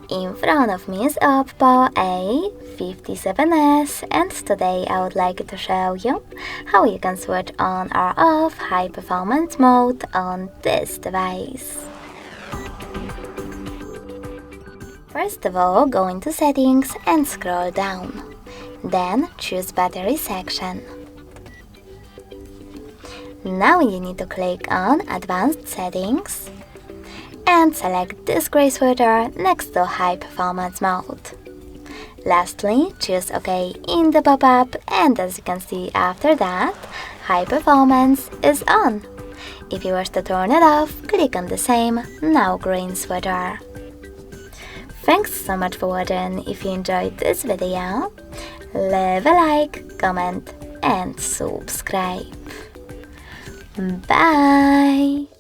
In front of me is OPPO A57s, and today I would like to show you how you can switch on or off high performance mode on this device. First of all, go into settings and scroll down. Then choose battery section. Now you need to click on advanced settings and select this gray switcher next to high performance mode. Lastly, choose OK in the pop-up, and as you can see after that, high performance is on. If you wish to turn it off, click on the same now green switcher. Thanks so much for watching. If you enjoyed this video, leave a like, comment and subscribe. Bye!